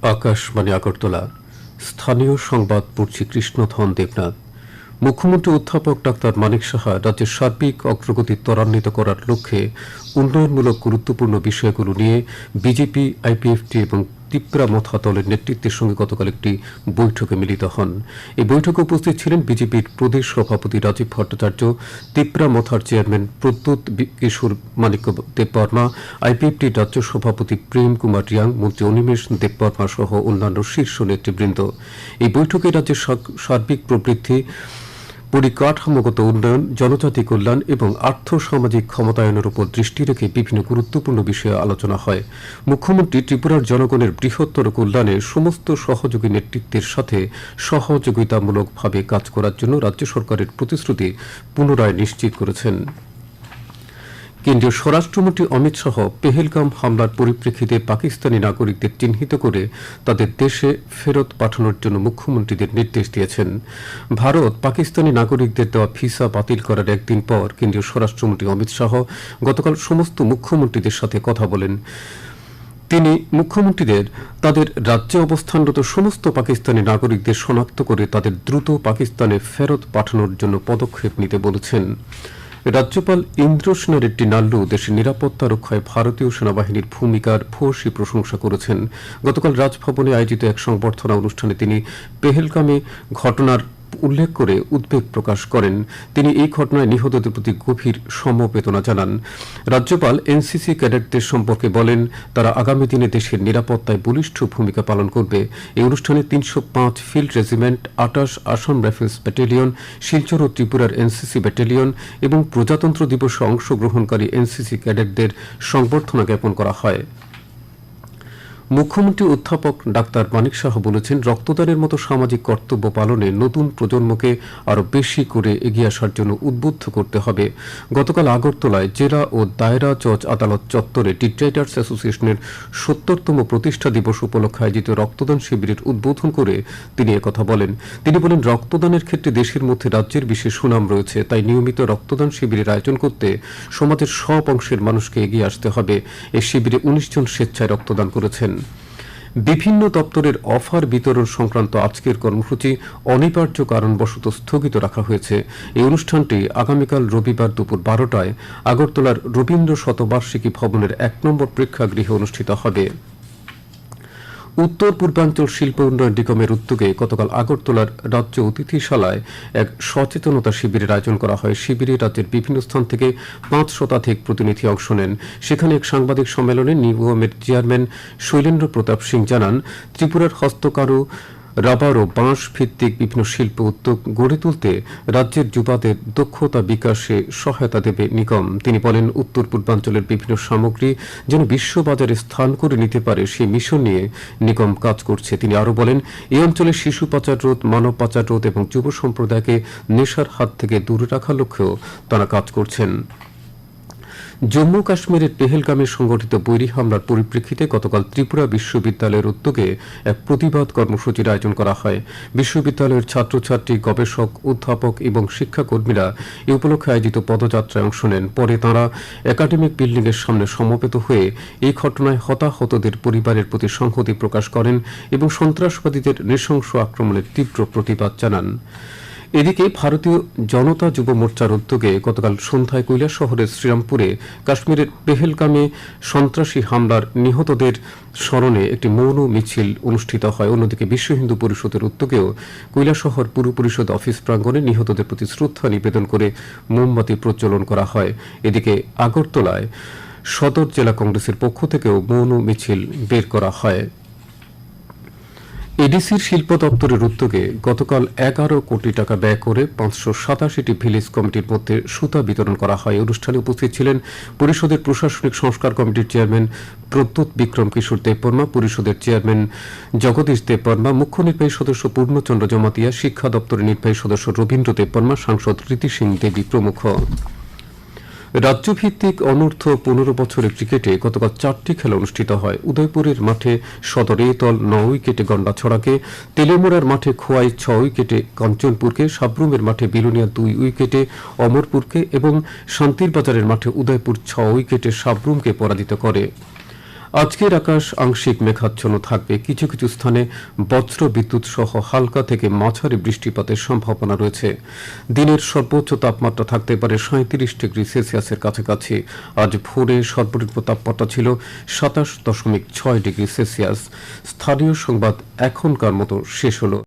আকাশবাণী আগরতলা স্থানীয় সংবাদ পড়ছি কৃষ্ণধন দেবনাথ। মুখ্যমন্ত্রী অধ্যাপক ডাক্তার মানিক সাহা রাজ্যের সার্বিক অগ্রগতি ত্বরান্বিত করার লক্ষ্যে উন্নয়নমূলক গুরুত্বপূর্ণ বিষয়গুলো নিয়ে বিজেপি, আইপিএফটি এবং ত্রিপুরা মথা দলের নেতৃত্বের সঙ্গে গতকাল একটি বৈঠকে মিলিত হন। এই বৈঠকে উপস্থিত ছিলেন বিজেপির প্রদেশ সভাপতি রাজীব ভট্টাচার্য, ত্রিপুরা মথার চেয়ারম্যান প্রদ্যোৎ কিশোর মানিক্য দেববর্মা, আইপিএফটির রাজ্য সভাপতি প্রেম কুমার রিয়াং, মন্ত্রী অনিমেষ দেববর্মা সহ অন্যান্য শীর্ষ নেতৃবৃন্দ। এই বৈঠকে রাজ্যের সার্বিক প্রবৃদ্ধি, পরিকাঠামোগত উন্নয়ন, জনজাতি কল্যাণ এবং আর্থ সামাজিক ক্ষমতায়নের উপর দৃষ্টি রেখে বিভিন্ন গুরুত্বপূর্ণ বিষয়ে আলোচনা হয়। মুখ্যমন্ত্রী ত্রিপুরার জনগণের বৃহত্তর কল্যাণে সমস্ত সহযোগী নেতৃত্বের সাথে সহযোগিতামূলকভাবে কাজ করার জন্য রাজ্য সরকারের প্রতিশ্রুতি পুনরায় নিশ্চিত করেছেন। কেন্দ্রীয় স্বরাষ্ট্রমন্ত্রী অমিত শাহ পেহেলগাম হামলার পরিপ্রেক্ষিতে পাকিস্তানি নাগরিকদের চিহ্নিত করে তাদের দেশে ফেরত পাঠানোর জন্য মুখ্যমন্ত্রীদের নির্দেশ দিয়েছেন। ভারত পাকিস্তানি নাগরিকদের দেওয়া ভিসা বাতিল করার একদিন পর কেন্দ্রীয় স্বরাষ্ট্রমন্ত্রী অমিত শাহ গতকাল সমস্ত মুখ্যমন্ত্রীদের সাথে কথা বলেন। তিনি মুখ্যমন্ত্রীদের তাদের রাজ্যে অবস্থানরত সমস্ত পাকিস্তানি নাগরিকদের শনাক্ত করে তাদের দ্রুত পাকিস্তানে ফেরত পাঠানোর জন্য পদক্ষেপ নিতে বলেছেন। রাজ্যপাল ইন্দ্রসেনা রেড্ডি নাল্লু দেশের নিরাপত্তা রক্ষায় ভারতীয় সেনাবাহিনীর ভূমিকার ভূয়সী প্রশংসা করেছেন। গতকাল রাজভবনে আয়োজিত এক সংবর্ধনা অনুষ্ঠানে তিনি পেহেলগামে ঘটনার উল্লেখ করে উদ্বেগ প্রকাশ করেন। তিনি এই ঘটনায় নিহতদের প্রতি গভীর সমবেদনা জানান। রাজ্যপাল এনসিসি ক্যাডেটদের সম্পর্কে বলেন, তারা আগামী দিনে দেশের নিরাপত্তায় বলিষ্ঠ ভূমিকা পালন করবে। এই অনুষ্ঠানে ৩০৫ field regiment, ২৮ Assam rifles battalion, Silchar ও ত্রিপুরার এনসিসি ব্যাটালিয়ন এবং প্রজাতন্ত্র দিবসে অংশগ্রহণকারী এনসিসি ক্যাডেটদের সংবর্ধনা জ্ঞাপন করা হয়। মুখ্যমন্ত্রী অধ্যাপক ডাক্তার মানিক সাহা বলেছেন, রক্তদানের মতো সামাজিক কর্তব্য পালনে নতুন প্রজন্মকে আরও বেশি করে এগিয়ে আসার জন্য উদ্বুদ্ধ করতে হবে। গতকাল আগরতলায় জেলা ও দায়রা জজ আদালত চত্বরে টিট্রাইটার্স অ্যাসোসিয়েশনের ৭০তম প্রতিষ্ঠা দিবস উপলক্ষে আয়োজিত রক্তদান শিবিরের উদ্বোধন করে তিনি একথা বলেন। তিনি বলেন, রক্তদানের ক্ষেত্রে দেশের মধ্যে রাজ্যের বিশেষ সুনাম রয়েছে, তাই নিয়মিত রক্তদান শিবিরের আয়োজন করতে সমাজের সব অংশের মানুষকে এগিয়ে আসতে হবে। এই শিবিরে ১৯ জন স্বেচ্ছায় রক্তদান করেছেন। বিভিন্ন দপ্তরের অফার বিতরণ সংক্রান্ত আজকের কর্মসূচি অনিবার্য কারণবশত স্থগিত রাখা হয়েছে। এই অনুষ্ঠানটি আগামীকাল রবিবার দুপুর ১২টায় আগরতলার রবীন্দ্র শতবার্ষিকী ভবনের ১ নম্বর প্রেক্ষাগৃহে অনুষ্ঠিত হবে। উত্তর পূর্বাঞ্চল শিল্প উন্নয়ন নিগমের উদ্যোগে গতকাল আগরতলার রাজ্য অতিথিশালায় এক সচেতনতা শিবিরের আয়োজন করা হয়। শিবিরে রাজ্যের বিভিন্ন স্থান থেকে ৫ শতাধিক প্রতিনিধি অংশ নেন। সেখানে এক সাংবাদিক সম্মেলনে নিগমের চেয়ারম্যান শৈলেন্দ্র প্রতাপ সিং জানান, ত্রিপুরার হস্তকারু, রাবার ও বাঁশ ভিত্তিক বিভিন্ন শিল্প উদ্যোগ গড়ে তুলতে রাজ্যের যুবাদের দক্ষতা বিকাশে সহায়তা দেবে নিগম। তিনি বলেন, উত্তর পূর্বাঞ্চলের বিভিন্ন সামগ্রী যেন বিশ্ববাজারে স্থান করে নিতে পারে সেই মিশন নিয়ে নিগম কাজ করছে। তিনি আরও বলেন, এই অঞ্চলে শিশু পাচার রোধ, মানব পাচার রোধ এবং যুব সম্প্রদায়কে নেশার হাত থেকে দূরে রাখার লক্ষ্যেও তারা কাজ করছেন। জম্মু কাশ্মীরের পেহেলগামে সংঘটিত বৈরী হামলার পরিপ্রেক্ষিতে গতকাল ত্রিপুরা বিশ্ববিদ্যালয়ের উদ্যোগে এক প্রতিবাদ কর্মসূচির আয়োজন করা হয়। বিশ্ববিদ্যালয়ের ছাত্রছাত্রী, গবেষক, অধ্যাপক এবং শিক্ষাকর্মীরা এ উপলক্ষে আয়োজিত পদযাত্রায় অংশ নেন। পরে তাঁরা একাডেমিক বিল্ডিংয়ের সামনে সমবেত হয়ে এই ঘটনায় হতাহতদের পরিবারের প্রতি সংহতি প্রকাশ করেন এবং সন্ত্রাসবাদীদের নৃশংস আক্রমণের তীব্র প্রতিবাদ জানান। এদিকে ভারতীয় জনতা যুব মোর্চার উদ্যোগে গতকাল সন্ধ্যায় কৈলাসহরের শ্রীরামপুরে কাশ্মীরের পেহেলগামে সন্ত্রাসী হামলার নিহতদের স্মরণে একটি মৌন মিছিল অনুষ্ঠিত হয়। অন্যদিকে বিশ্ব হিন্দু পরিষদের উদ্যোগেও কৈলাসহর পুর পরিষদ অফিস প্রাঙ্গণে নিহতদের প্রতি শ্রদ্ধা নিবেদন করে মোমবাতি প্রজ্বলন করা হয়। এদিকে আগরতলায় সদর জেলা কংগ্রেসের পক্ষ থেকেও মৌন মিছিল বের করা হয়। এডিসির শিল্প দপ্তরের উদ্যোগে গতকাল ১১ কোটি টাকা ব্যয় করে ৫৮৭টি ভিলেজ কমিটির মধ্যে সুতা বিতরণ করা হয়। অনুষ্ঠানে উপস্থিত ছিলেন পরিষদের প্রশাসনিক সংস্কার কমিটির চেয়ারম্যান প্রদ্যোৎ বিক্রম কিশোর দেববর্মা, পরিষদের চেয়ারম্যান জগদীশ দেববর্মা, মুখ্য নির্বাহী সদস্য পূর্ণচন্দ্র জমাতিয়া, শিক্ষা দপ্তরের নির্বাহী সদস্য রবীন্দ্র দেববর্মা, সাংসদ রীতি সিং দেবী প্রমুখ। রাজ্যভিত্তিক অনূর্ধ্ব ১৫ বছরের ক্রিকেটে গতকাল ৪টি খেলা অনুষ্ঠিত হয়। উদয়পুরের মাঠে সদর এ দল ৯ উইকেটে গন্ডাছড়াকে, তেলেমুড়ার মাঠে খোয়াই ৬ উইকেটে কাঞ্চনপুরকে, সাব্রুমের মাঠে বিলোনিয়া ২ উইকেটে অমরপুরকে এবং শান্তিরবাজারের মাঠে উদয়পুর ৬ উইকেটে সাব্রুমকে পরাজিত করে। আজকের আকাশ আংশিক মেঘাচ্ছন্ন থাকবে, কিছু কিছু স্থানে বজ্র বিদ্যুৎ সহ হালকা থেকে মাঝারি বৃষ্টিপাতের সম্ভাবনা রয়েছে। দিনের সর্বোচ্চ তাপমাত্রা থাকতে পারে 37 ডিগ্রি সেলসিয়াসের কাছাকাছি। আজ ভোরে সর্বনিম্ন তাপমাত্রা ছিল 27.6 ডিগ্রি সেলসিয়াস। স্থানীয় সংবাদ এখনকার মতো শেষ হলো।